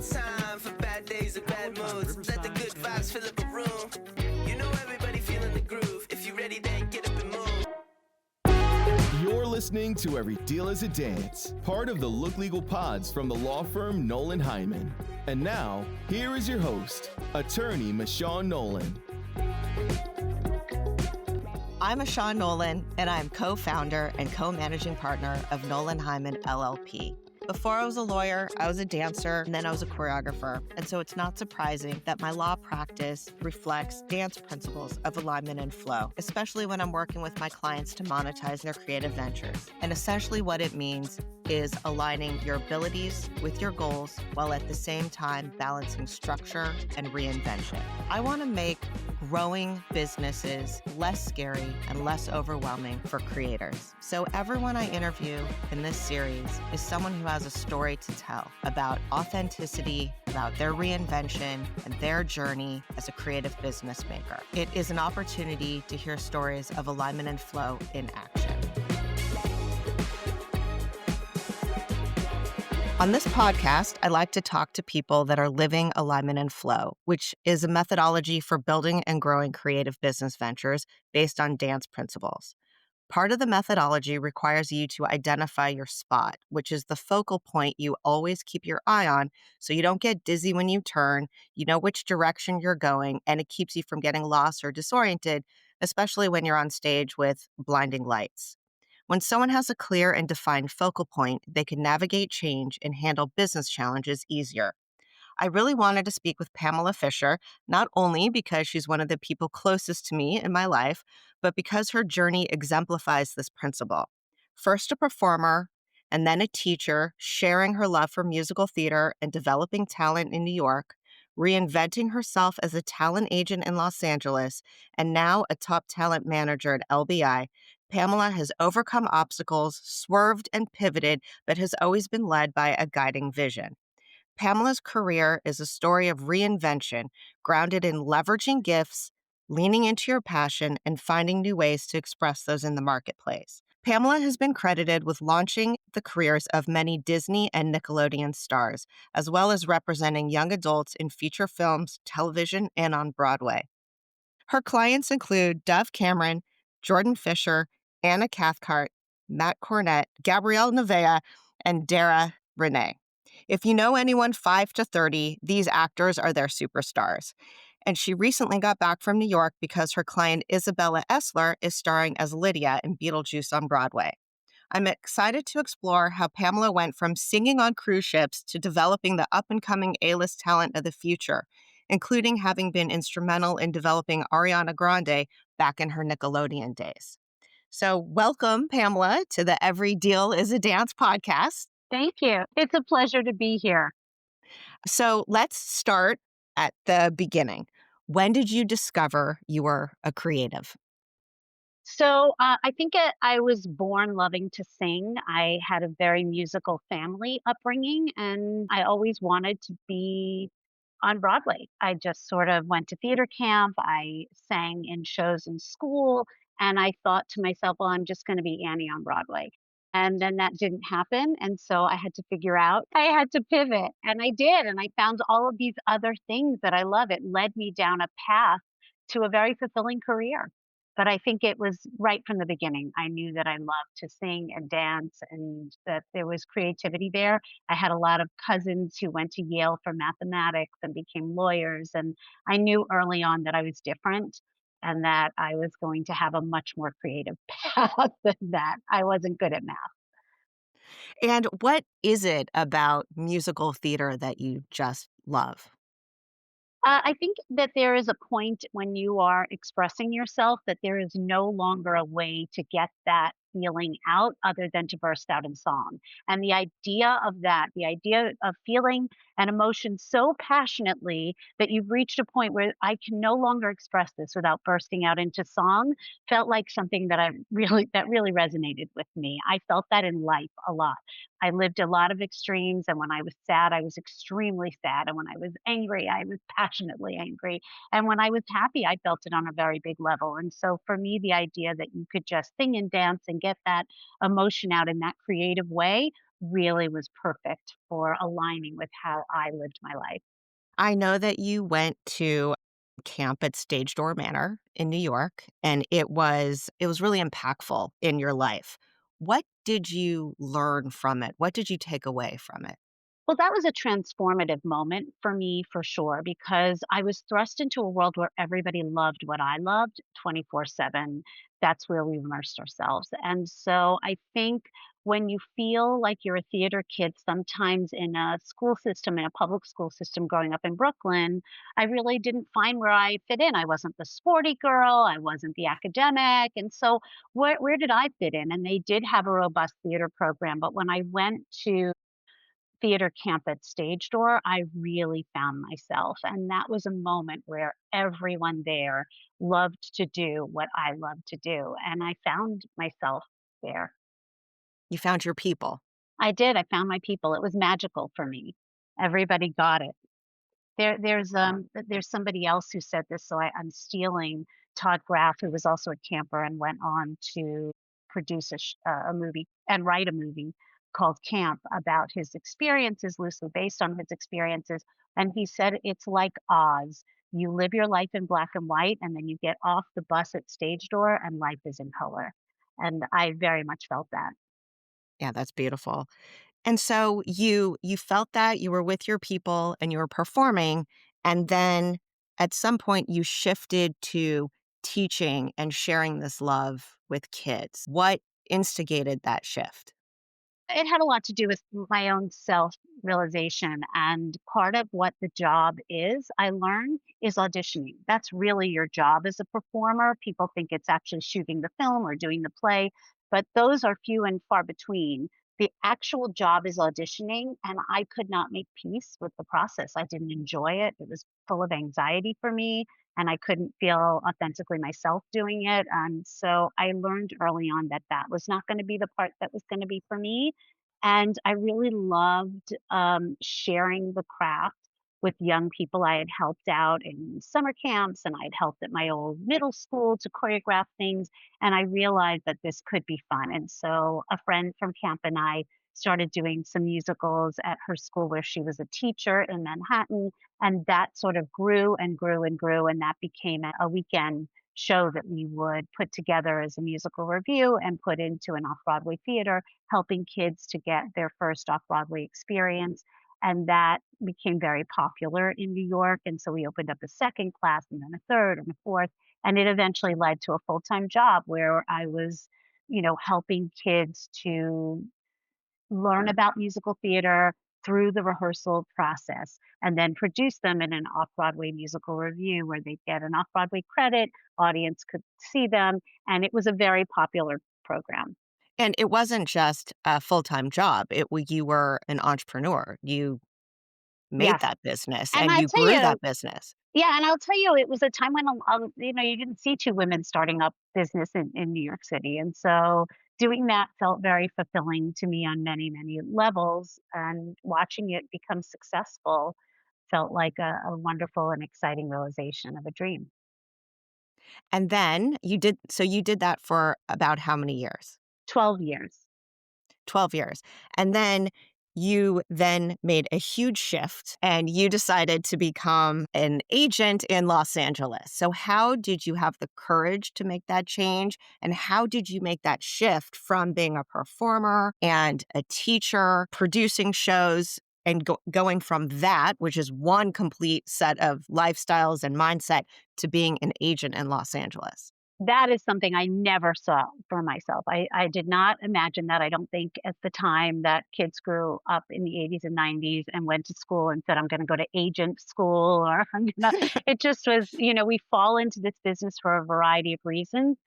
time for bad days or bad moods. Let the good vibes fill up a room. You know everybody feeling the groove. If you're ready, then get up and move. You're listening to Every Deal is a Dance, part of the Look Legal Pods from the law firm Nolan Hyman. And now, here is your host, attorney Mishawn Nolan. I'm Mishawn Nolan, and I'm co-founder and co-managing partner of Nolan Hyman, LLP. Before I was a lawyer, I was a dancer, and then I was a choreographer. And so it's not surprising that my law practice reflects dance principles of alignment and flow, especially when I'm working with my clients to monetize their creative ventures. And essentially what it means is aligning your abilities with your goals while at the same time balancing structure and reinvention. I want to make growing businesses less scary and less overwhelming for creators. So everyone I interview in this series is someone who has a story to tell about authenticity, about their reinvention, and their journey as a creative business maker. It is an opportunity to hear stories of alignment and flow in action. On this podcast, I like to talk to people that are living alignment and flow, which is a methodology for building and growing creative business ventures based on dance principles. Part of the methodology requires you to identify your spot, which is the focal point you always keep your eye on so you don't get dizzy when you turn, you know which direction you're going, and it keeps you from getting lost or disoriented, especially when you're on stage with blinding lights. When someone has a clear and defined focal point, they can navigate change and handle business challenges easier. I really wanted to speak with Pamela Fisher, not only because she's one of the people closest to me in my life, but because her journey exemplifies this principle. First a performer, and then a teacher, sharing her love for musical theater and developing talent in New York, reinventing herself as a talent agent in Los Angeles, and now a top talent manager at LBI, Pamela has overcome obstacles, swerved and pivoted, but has always been led by a guiding vision. Pamela's career is a story of reinvention, grounded in leveraging gifts, leaning into your passion, and finding new ways to express those in the marketplace. Pamela has been credited with launching the careers of many Disney and Nickelodeon stars, as well as representing young adults in feature films, television, and on Broadway. Her clients include Dove Cameron, Jordan Fisher, Anna Cathcart, Matt Cornett, Gabrielle Nevea, and Dara Renee. If you know anyone 5 to 30, these actors are their superstars. And she recently got back from New York because her client Isabella Essler is starring as Lydia in Beetlejuice on Broadway. I'm excited to explore how Pamela went from singing on cruise ships to developing the up-and-coming A-list talent of the future, including having been instrumental in developing Ariana Grande back in her Nickelodeon days. So welcome, Pamela, to the Every Deal is a Dance podcast. Thank you. It's a pleasure to be here. So let's start at the beginning. When did you discover you were a creative? So I think I was born loving to sing. I had a very musical family upbringing, and I always wanted to be on Broadway. I just sort of went to theater camp. I sang in shows in school, and I thought to myself, well, I'm just going to be Annie on Broadway. And then that didn't happen. And so I had to figure out, I had to pivot. And I did. And I found all of these other things that I love. It led me down a path to a very fulfilling career. But I think it was right from the beginning. I knew that I loved to sing and dance and that there was creativity there. I had a lot of cousins who went to Yale for mathematics and became lawyers. And I knew early on that I was different and that I was going to have a much more creative path than that. I wasn't good at math. And what is it about musical theater that you just love? I think that there is a point when you are expressing yourself that there is no longer a way to get that feeling out other than to burst out in song. And the idea of that, the idea of feeling an emotion so passionately that you've reached a point where I can no longer express this without bursting out into song, felt like something that really resonated with me. I felt that in life a lot. I lived a lot of extremes, and when I was sad, I was extremely sad, and when I was angry, I was passionately angry, and when I was happy, I felt it on a very big level. And so for me, the idea that you could just sing and dance and get that emotion out in that creative way really was perfect for aligning with how I lived my life. I know that you went to camp at Stage Door Manor in New York, and it was really impactful in your life. What did you learn from it? What did you take away from it? Well, that was a transformative moment for me for sure, because I was thrust into a world where everybody loved what I loved 24/7. That's where we immersed ourselves. And so I think when you feel like you're a theater kid, sometimes in a school system, in a public school system growing up in Brooklyn, I really didn't find where I fit in. I wasn't the sporty girl, I wasn't the academic. And so where did I fit in? And they did have a robust theater program. But when I went to theater camp at Stage Door, I really found myself. And that was a moment where everyone there loved to do what I loved to do. And I found myself there. You found your people. I did. I found my people. It was magical for me. Everybody got it. There's somebody else who said this, so I'm stealing Todd Graff, who was also a camper and went on to produce a movie and write a movie called Camp about his experiences, loosely based on his experiences. And he said it's like Oz. You live your life in black and white, and then you get off the bus at Stage Door, and life is in color. And I very much felt that. Yeah, that's beautiful. And so you felt that you were with your people and you were performing, and then at some point you shifted to teaching and sharing this love with kids. What instigated that shift? It had a lot to do with my own self-realization, and part of what the job is, I learned, is auditioning. That's really your job as a performer. People think it's actually shooting the film or doing the play, but those are few and far between. The actual job is auditioning, and I could not make peace with the process. I didn't enjoy it. It was full of anxiety for me, and I couldn't feel authentically myself doing it. And so I learned early on that that was not going to be the part that was going to be for me. And I really loved sharing the craft with young people. I had helped out in summer camps and I had helped at my old middle school to choreograph things. And I realized that this could be fun. And so a friend from camp and I started doing some musicals at her school where she was a teacher in Manhattan. And that sort of grew and grew and grew. And that became a weekend show that we would put together as a musical review and put into an off Broadway theater, helping kids to get their first off Broadway experience. And that became very popular in New York. And so we opened up a second class and then a third and a fourth. And it eventually led to a full time job where I was, helping kids to learn about musical theater through the rehearsal process and then produce them in an off Broadway musical review where they get an off Broadway credit, audience could see them. And it was a very popular program. And it wasn't just a full-time job. You were an entrepreneur. You made Yes. that business And and I you tell grew you, that business. yeah, and I'll tell you, it was a time when, you didn't see two women starting up business in New York City. And so doing that felt very fulfilling to me on many, many levels. And watching it become successful felt like a wonderful and exciting realization of a dream. And then you did that for about how many years? 12 years. 12 years. And then you then made a huge shift and you decided to become an agent in Los Angeles. So how did you have the courage to make that change? And how did you make that shift from being a performer and a teacher, producing shows, and going from that, which is one complete set of lifestyles and mindset, to being an agent in Los Angeles? That is something I never saw for myself. I did not imagine that. I don't think at the time that kids grew up in the 80s and 90s and went to school and said, I'm going to go to agent school or I'm going to, it just was, we fall into this business for a variety of reasons.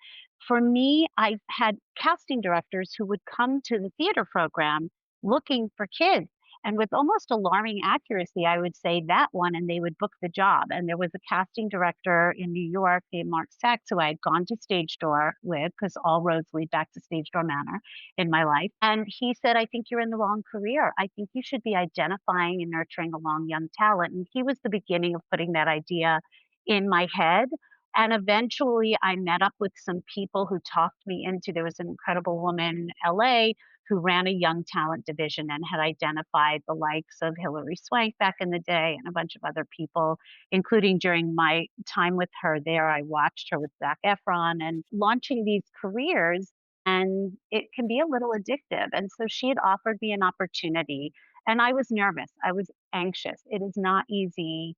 For me, I had casting directors who would come to the theater program looking for kids. And with almost alarming accuracy, I would say that one, and they would book the job. And there was a casting director in New York named Mark Sachs, who I had gone to Stage Door with, because all roads lead back to Stage Door Manor in my life. And he said, I think you're in the wrong career. I think you should be identifying and nurturing along young talent. And he was the beginning of putting that idea in my head. And eventually I met up with some people who talked me into there was an incredible woman in LA who ran a young talent division and had identified the likes of Hilary Swank back in the day and a bunch of other people, including during my time with her there. I watched her with Zac Efron and launching these careers, and it can be a little addictive. And so she had offered me an opportunity, and I was nervous. I was anxious. It is not easy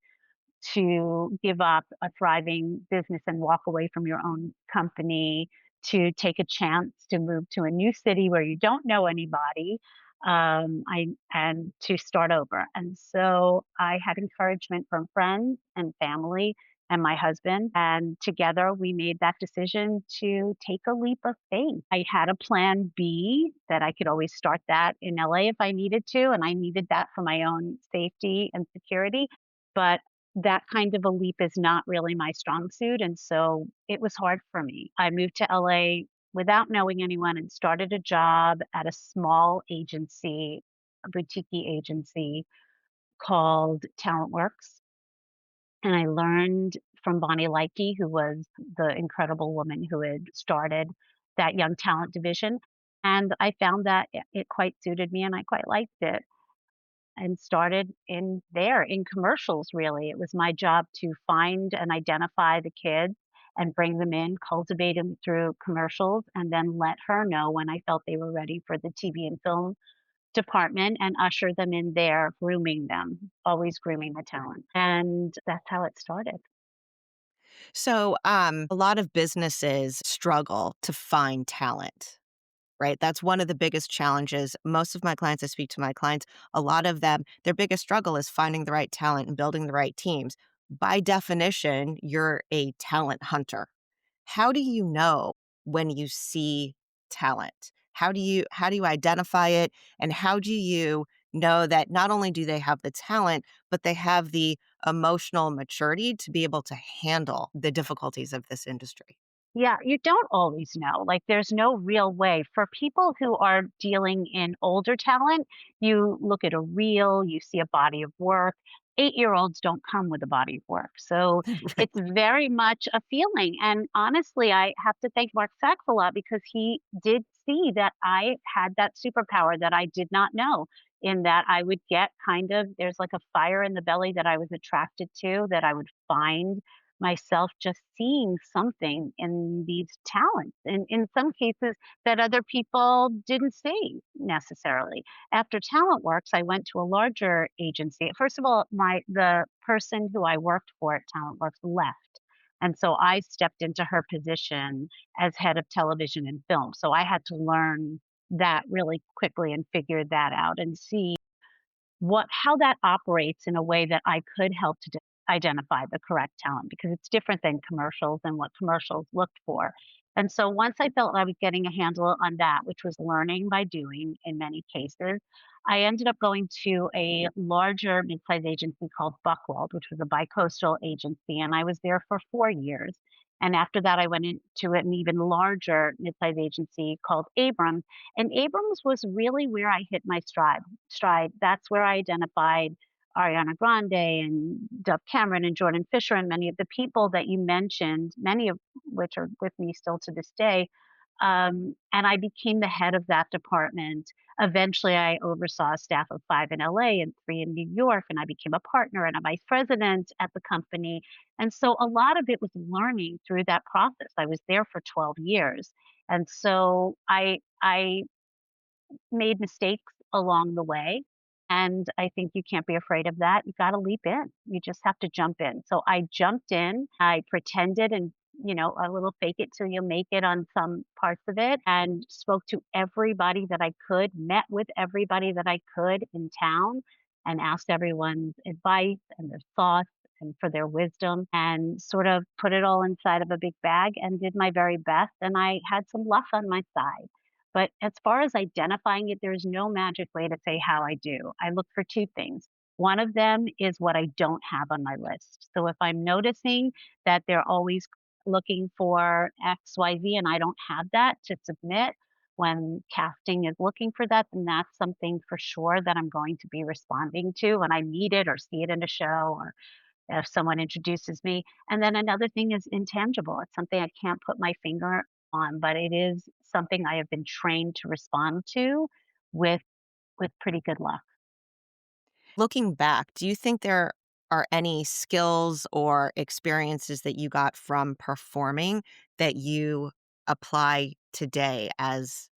to give up a thriving business and walk away from your own company, to take a chance to move to a new city where you don't know anybody, and to start over. And so I had encouragement from friends and family and my husband, and together we made that decision to take a leap of faith. I had a plan B that I could always start that in LA if I needed to, and I needed that for my own safety and security. But that kind of a leap is not really my strong suit, and so it was hard for me. I moved to LA without knowing anyone and started a job at a small agency, a boutique agency called Talent Works, and I learned from Bonnie Likey, who was the incredible woman who had started that young talent division, and I found that it quite suited me and I quite liked it and started in there in commercials really. It was my job to find and identify the kids and bring them in, cultivate them through commercials, and then let her know when I felt they were ready for the TV and film department and usher them in there, grooming them, always grooming the talent. And that's how it started. So, a lot of businesses struggle to find talent, right? That's one of the biggest challenges. Most of my clients, I speak to my clients, a lot of them, their biggest struggle is finding the right talent and building the right teams. By definition, you're a talent hunter. How do you know when you see talent? How do you identify it, and how do you know that not only do they have the talent, but they have the emotional maturity to be able to handle the difficulties of this industry? Yeah, you don't always know. Like, there's no real way. For people who are dealing in older talent, you look at a reel, you see a body of work. 8-year-olds don't come with a body of work. So Right. it's very much a feeling. And honestly, I have to thank Mark Sachs a lot because he did see that I had that superpower that I did not know, in that I would get kind of, there's like a fire in the belly that I was attracted to, that I would find myself just seeing something in these talents and in some cases that other people didn't see necessarily. After Talent Works, I went to a larger agency. First of all, the person who I worked for at Talent Works left. And so I stepped into her position as head of television and film. So I had to learn that really quickly and figure that out and see what how that operates in a way that I could help to identify the correct talent because it's different than commercials and what commercials looked for. And so once I felt I was getting a handle on that, which was learning by doing in many cases, I ended up going to a larger mid-sized agency called Buchwald, which was a bicoastal agency, and I was there for 4 years. And after that, I went into an even larger mid-sized agency called Abrams. And Abrams was really where I hit my stride. That's where I identified Ariana Grande and Dove Cameron and Jordan Fisher and many of the people that you mentioned, many of which are with me still to this day. And I became the head of that department. Eventually, I oversaw a staff of 5 in LA and 3 in New York, and I became a partner and a vice president at the company. And so a lot of it was learning through that process. I was there for 12 years. And so I made mistakes along the way. And I think you can't be afraid of that. You got to leap in. You just have to jump in. So I jumped in. I pretended and, a little fake it till you make it on some parts of it and spoke to everybody that I could, met with everybody that I could in town and asked everyone's advice and their thoughts and for their wisdom and sort of put it all inside of a big bag and did my very best. And I had some luck on my side. But as far as identifying it, there's no magic way to say how I do. I look for 2 things. One of them is what I don't have on my list. So if I'm noticing that they're always looking for XYZ and I don't have that to submit when casting is looking for that, then that's something for sure that I'm going to be responding to when I need it or see it in a show or if someone introduces me. And then another thing is intangible. It's something I can't put my finger on, but it is something I have been trained to respond to with pretty good luck. Looking back, do you think there are any skills or experiences that you got from performing that you apply today as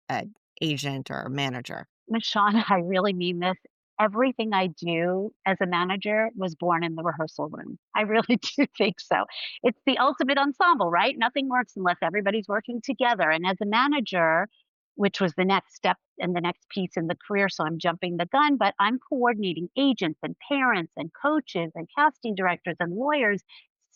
an agent or manager? Mishawn, I really mean this. Everything I do as a manager was born in the rehearsal room. I really do think so. It's the ultimate ensemble, right? Nothing works unless everybody's working together. And as a manager, which was the next step and the next piece in the career, so I'm jumping the gun, but I'm coordinating agents and parents and coaches and casting directors and lawyers,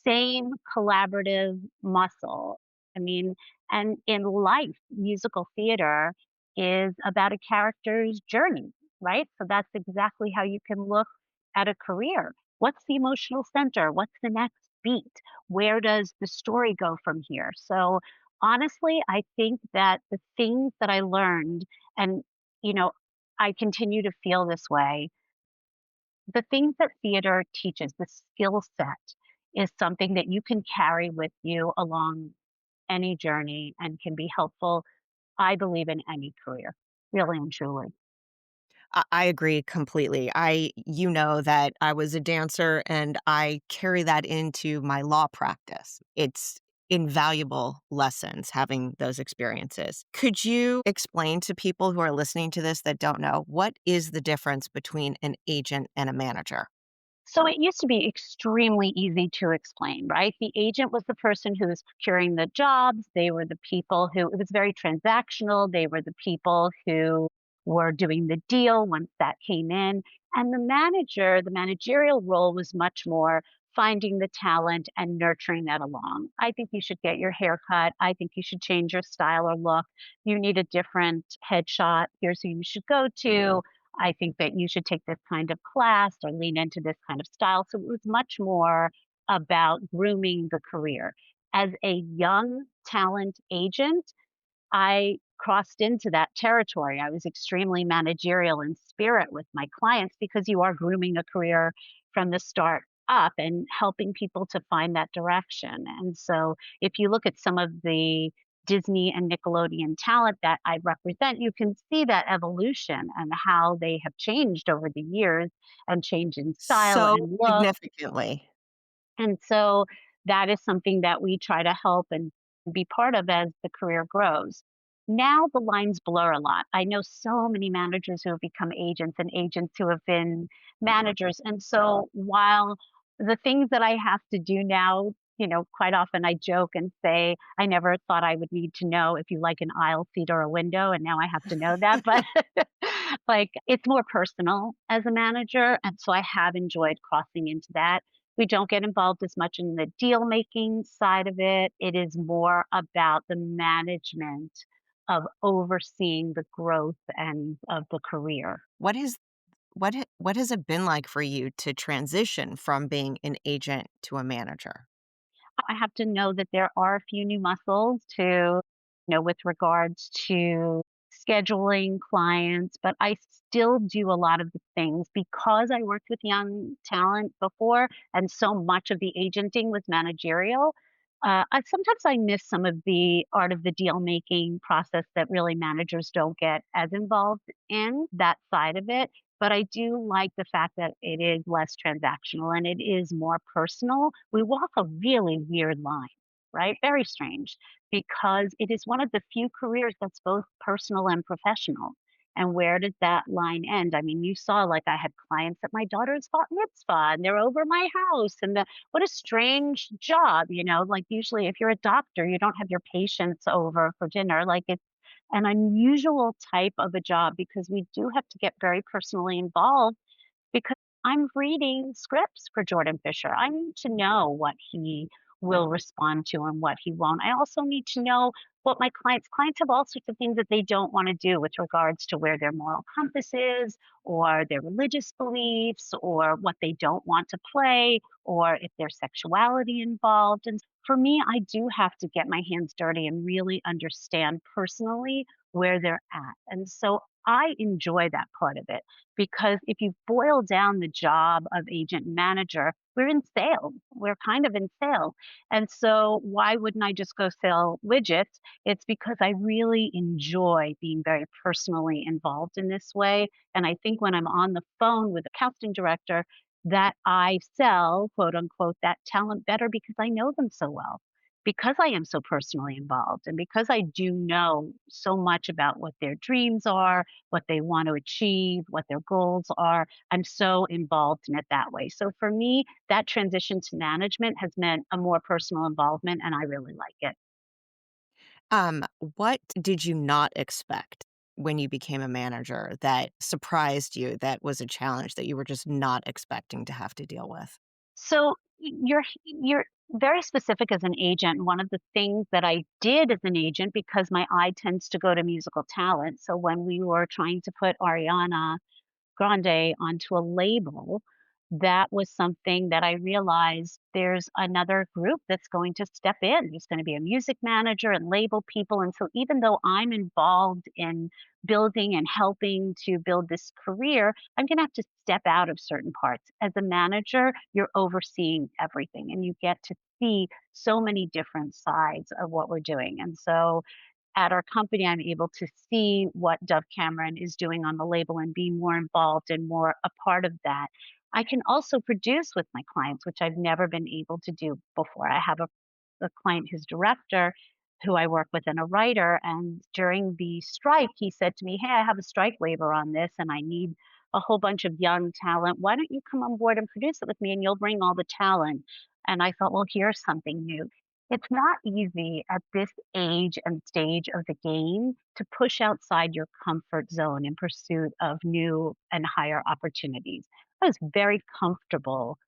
same collaborative muscle. I mean, and in life, musical theater is about a character's journey, right? So that's exactly how you can look at a career. What's the emotional center? What's the next beat? Where does the story go from here? So honestly, I think that the things that I learned, and you know, I continue to feel this way, the things that theater teaches, the skill set is something that you can carry with you along any journey and can be helpful, I believe, in any career, really and truly. I agree completely. You know that I was a dancer and I carry that into my law practice. It's invaluable lessons having those experiences. Could you explain to people who are listening to this that don't know what is the difference between an agent and a manager? So it used to be extremely easy to explain, right? The agent was the person who was procuring the jobs. They were the people who, it was very transactional. They were the people who were doing the deal once that came in. And the manager, the managerial role was much more finding the talent and nurturing that along. I think you should get your hair cut. I think you should change your style or look. You need a different headshot. Here's who you should go to. I think that you should take this kind of class or lean into this kind of style. So it was much more about grooming the career. As a young talent agent, I crossed into that territory. I was extremely managerial in spirit with my clients because you are grooming a career from the start up and helping people to find that direction. And so if you look at some of the Disney and Nickelodeon talent that I represent, you can see that evolution and how they have changed over the years and change in style So and look. significantly. And so that is something that we try to help and be part of as the career grows. Now the lines blur a lot. I know so many managers who have become agents and agents who have been managers. And so while the things that I have to do now, quite often I joke and say, I never thought I would need to know if you like an aisle seat or a window. And now I have to know that. But like it's more personal as a manager. And so I have enjoyed crossing into that. We don't get involved as much in the deal making side of it. It is more about the management of overseeing the growth and of the career. What has it been like for you to transition from being an agent to a manager? I have to know that there are a few new muscles to, with regards to scheduling clients, but I still do a lot of the things because I worked with young talent before, and so much of the agenting was managerial. Sometimes I miss some of the art of the deal making process that really managers don't get as involved in that side of it. But I do like the fact that it is less transactional and it is more personal. We walk a really weird line, right? Very strange because it is one of the few careers that's both personal and professional. And where does that line end? I mean, you saw like I had clients at my daughter's bat mitzvah and they're over my house. And what a strange job, like usually if you're a doctor, you don't have your patients over for dinner. Like it's an unusual type of a job because we do have to get very personally involved because I'm reading scripts for Jordan Fisher. I need to know what he will respond to and what he won't. I also need to know what my clients have all sorts of things that they don't want to do with regards to where their moral compass is or their religious beliefs or what they don't want to play or if there's sexuality involved. And for me, I do have to get my hands dirty and really understand personally where they're at. And so I enjoy that part of it because if you boil down the job of agent manager, we're in sales. We're kind of in sales. And so why wouldn't I just go sell widgets? It's because I really enjoy being very personally involved in this way. And I think when I'm on the phone with a casting director, that I sell, quote unquote, that talent better because I know them so well, because I am so personally involved, and because I do know so much about what their dreams are, what they want to achieve, what their goals are. I'm so involved in it that way. So for me, that transition to management has meant a more personal involvement, and I really like it. What did you not expect when you became a manager that surprised you, that was a challenge that you were just not expecting to have to deal with? So you're very specific as an agent. One of the things that I did as an agent, because my eye tends to go to musical talent. So when we were trying to put Ariana Grande onto a label, that was something that I realized there's another group that's going to step in. There's going to be a music manager and label people. And so even though I'm involved in building and helping to build this career, I'm going to have to step out of certain parts. As a manager, you're overseeing everything and you get to see so many different sides of what we're doing. And so at our company, I'm able to see what Dove Cameron is doing on the label and be more involved and more a part of that. I can also produce with my clients, which I've never been able to do before. I have a client who's director who I work with and a writer. And during the strike, he said to me, "Hey, I have a strike waiver on this and I need a whole bunch of young talent. Why don't you come on board and produce it with me and you'll bring all the talent?" And I thought, well, here's something new. It's not easy at this age and stage of the game to push outside your comfort zone in pursuit of new and higher opportunities. I was very comfortable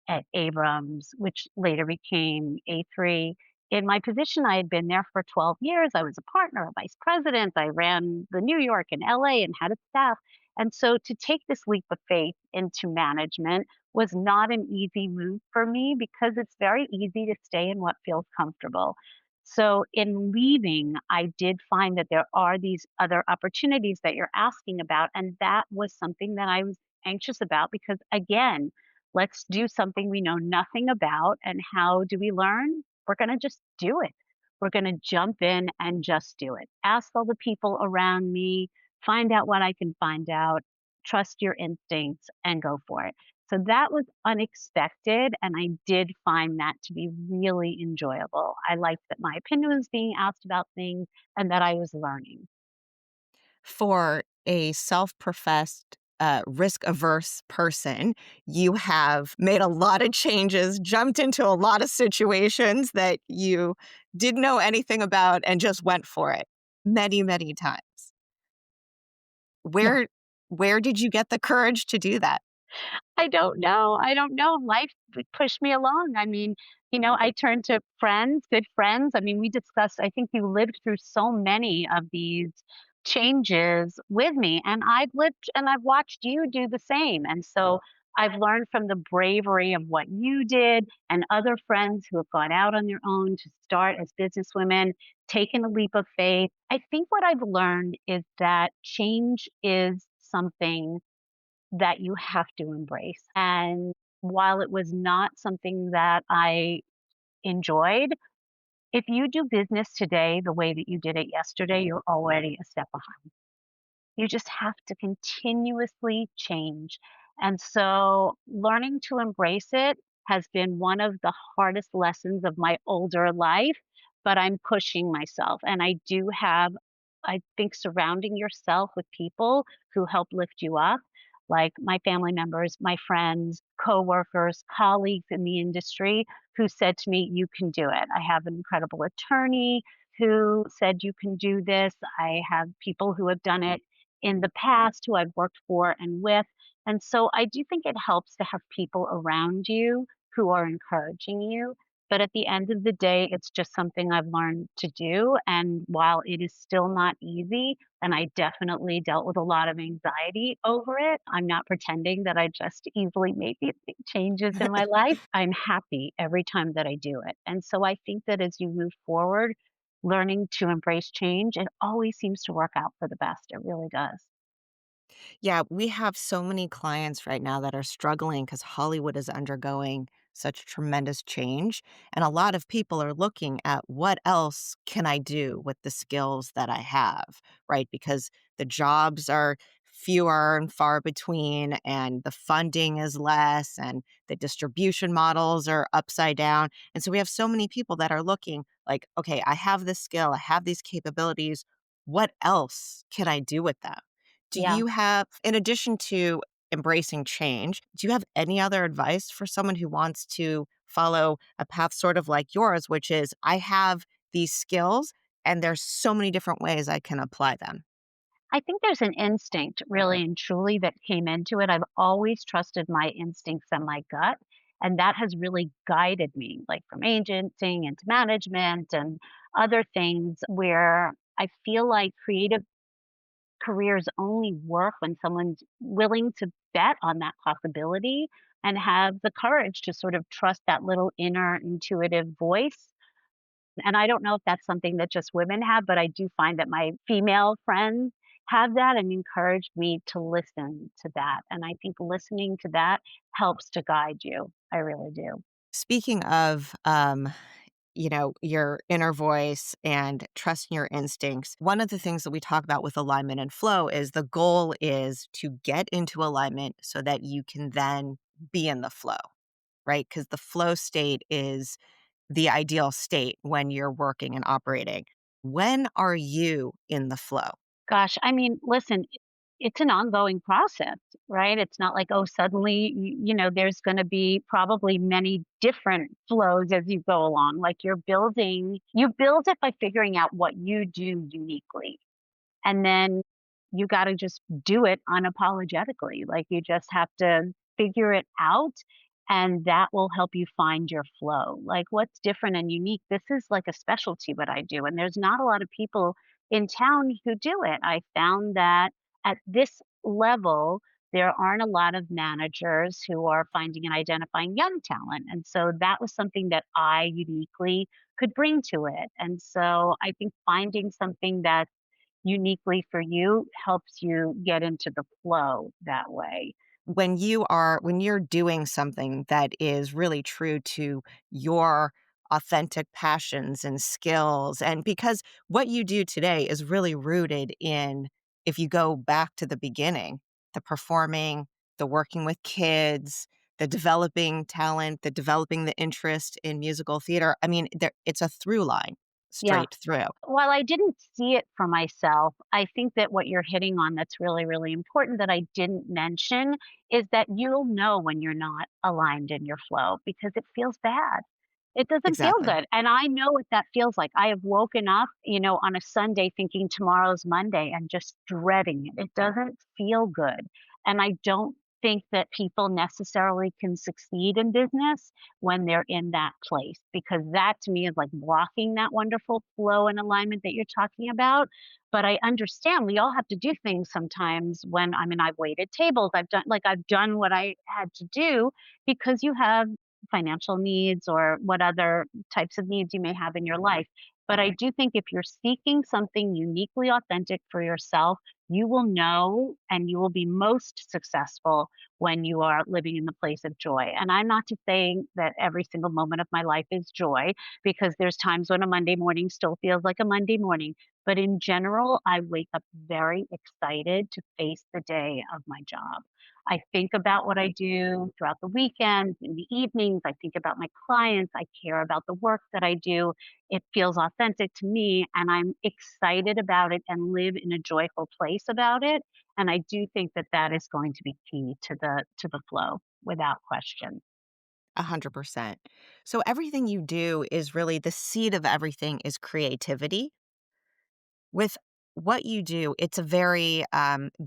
at Abrams, which later became A3. In my position, I had been there for 12 years. I was a partner, a vice president. I ran the New York and LA and had a staff. And so to take this leap of faith into management was not an easy move for me because it's very easy to stay in what feels comfortable. So in leaving, I did find that there are these other opportunities that you're asking about. And that was something that I was anxious about because, again, let's do something we know nothing about. And how do we learn? We're going to just do it. We're going to jump in and just do it. Ask all the people around me, find out what I can find out, trust your instincts, and go for it. So that was unexpected, and I did find that to be really enjoyable. I liked that my opinion was being asked about things and that I was learning. For a self-professed, risk-averse person, you have made a lot of changes, jumped into a lot of situations that you didn't know anything about and just went for it many, many times. Yeah. Where where did you get the courage to do that? I don't know. I don't know. Life pushed me along. I mean, I turned to friends, good friends. I mean, we discussed, I think you lived through so many of these changes with me, and I've lived and I've watched you do the same. And so I've learned from the bravery of what you did and other friends who have gone out on their own to start as businesswomen, taken a leap of faith. I think what I've learned is that change is something that you have to embrace. And while it was not something that I enjoyed, if you do business today the way that you did it yesterday, you're already a step behind. You just have to continuously change. And so learning to embrace it has been one of the hardest lessons of my older life, but I'm pushing myself. And I do have, I think, surrounding yourself with people who help lift you up, like my family members, my friends, coworkers, colleagues in the industry who said to me, "You can do it." I have an incredible attorney who said, "You can do this." I have people who have done it in the past who I've worked for and with. And so I do think it helps to have people around you who are encouraging you. But at the end of the day, it's just something I've learned to do. And while it is still not easy, and I definitely dealt with a lot of anxiety over it, I'm not pretending that I just easily made these big changes in my life. I'm happy every time that I do it. And so I think that as you move forward, learning to embrace change, it always seems to work out for the best. It really does. Yeah, we have so many clients right now that are struggling because Hollywood is undergoing such tremendous change. And a lot of people are looking at what else can I do with the skills that I have, right? Because the jobs are fewer and far between, and the funding is less, and the distribution models are upside down. And so we have so many people that are looking like, okay, I have this skill, I have these capabilities. What else can I do with them? Do Yeah. you have, in addition to embracing change, do you have any other advice for someone who wants to follow a path sort of like yours, which is I have these skills and there's so many different ways I can apply them? I think there's an instinct really and truly that came into it. I've always trusted my instincts and my gut, and that has really guided me, like from agenting into management and other things where I feel like creative careers only work when someone's willing to bet on that possibility and have the courage to sort of trust that little inner intuitive voice. And I don't know if that's something that just women have, but I do find that my female friends have that and encouraged me to listen to that. And I think listening to that helps to guide you. I really do. Speaking of, your inner voice and trusting your instincts, one of the things that we talk about with alignment and flow is the goal is to get into alignment so that you can then be in the flow, right? Because the flow state is the ideal state when you're working and operating. When are you in the flow? Gosh, I mean, listen, it's an ongoing process, right? It's not like, oh, suddenly, there's going to be probably many different flows as you go along. Like you build it by figuring out what you do uniquely. And then you gotta just do it unapologetically, like, you just have to figure it out, and that will help you find your flow. Like, what's different and unique, this is like a specialty what I do, and there's not a lot of people in town who do it. I found that at this level, there aren't a lot of managers who are finding and identifying young talent, and so that was something that I uniquely could bring to it, and so I think finding something that uniquely for you helps you get into the flow that way. When you're doing something that is really true to your authentic passions and skills, and because what you do today is really rooted in, if you go back to the beginning, the performing, the working with kids, the developing talent, the developing the interest in musical theater. I mean, it's a through line Yeah. straight through. While I didn't see it for myself, I think that what you're hitting on that's really, really important that I didn't mention is that you'll know when you're not aligned in your flow because it feels bad. It doesn't feel Exactly. good. And I know what that feels like. I have woken up, on a Sunday thinking tomorrow's Monday and just dreading it. It doesn't feel good. And I don't think that people necessarily can succeed in business when they're in that place because that to me is like blocking that wonderful flow and alignment that you're talking about. But I understand we all have to do things sometimes when I mean I've waited tables, I've done what I had to do because you have financial needs or what other types of needs you may have in your life. But I do think if you're seeking something uniquely authentic for yourself, you will know and you will be most successful when you are living in the place of joy. And I'm not just saying that every single moment of my life is joy, because there's times when a Monday morning still feels like a Monday morning. But in general, I wake up very excited to face the day of my job. I think about what I do throughout the weekends, in the evenings. I think about my clients. I care about the work that I do. It feels authentic to me, and I'm excited about it and live in a joyful place about it. And I do think that that is going to be key to the flow without question. 100%. So everything you do is really the seed of everything is creativity. With what you do, it's a very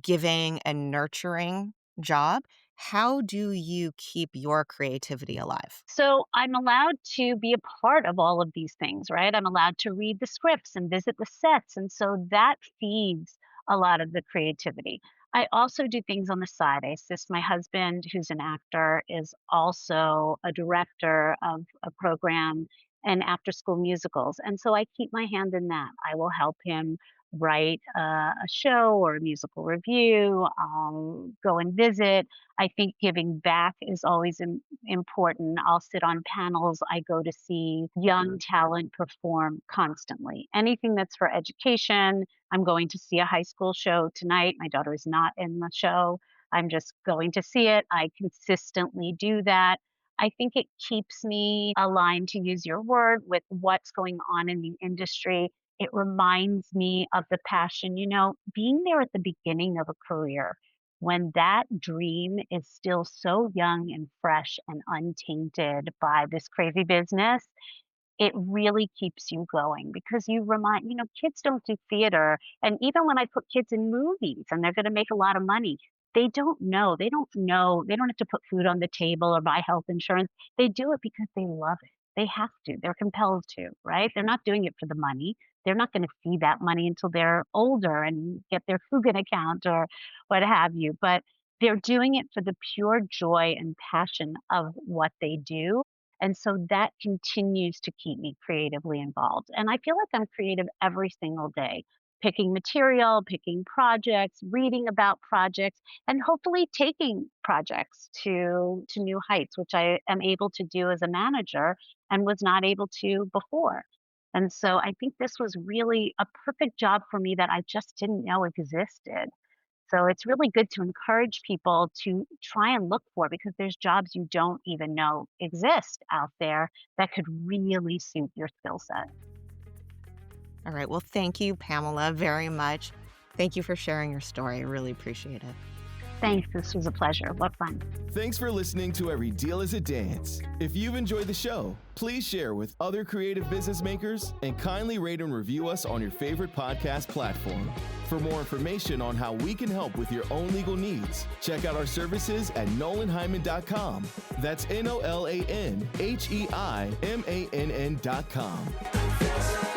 giving and nurturing job. How do you keep your creativity alive? So I'm allowed to be a part of all of these things, right? I'm allowed to read the scripts and visit the sets. And so that feeds a lot of the creativity. I also do things on the side. I assist my husband, who's an actor, is also a director of a program and after school musicals. And so I keep my hand in that. I will help him write a show or a musical review. I'll go and visit. I think giving back is always important. I'll sit on panels. I go to see young talent perform constantly. Anything that's for education. I'm going to see a high school show tonight. My daughter is not in the show. I'm just going to see it. I consistently do that. I think it keeps me aligned, to use your word, with what's going on in the industry. It reminds me of the passion, being there at the beginning of a career when that dream is still so young and fresh and untainted by this crazy business. It really keeps you going because kids don't do theater. And even when I put kids in movies and they're going to make a lot of money, they don't know. They don't know. They don't have to put food on the table or buy health insurance. They do it because they love it. They have to. They're compelled to, right? They're not doing it for the money. They're not going to see that money until they're older and get their Fugan account or what have you. But they're doing it for the pure joy and passion of what they do. And so that continues to keep me creatively involved. And I feel like I'm creative every single day, picking material, picking projects, reading about projects, and hopefully taking projects to new heights, which I am able to do as a manager and was not able to before. And so I think this was really a perfect job for me that I just didn't know existed. So it's really good to encourage people to try and look for, because there's jobs you don't even know exist out there that could really suit your skill set. All right. Well, thank you, Pamela, very much. Thank you for sharing your story. I really appreciate it. Thanks. This was a pleasure. What fun. Thanks for listening to Every Deal is a Dance. If you've enjoyed the show, please share with other creative business makers and kindly rate and review us on your favorite podcast platform. For more information on how we can help with your own legal needs, check out our services at nolanheiman.com. That's NOLANHEIMANN.com.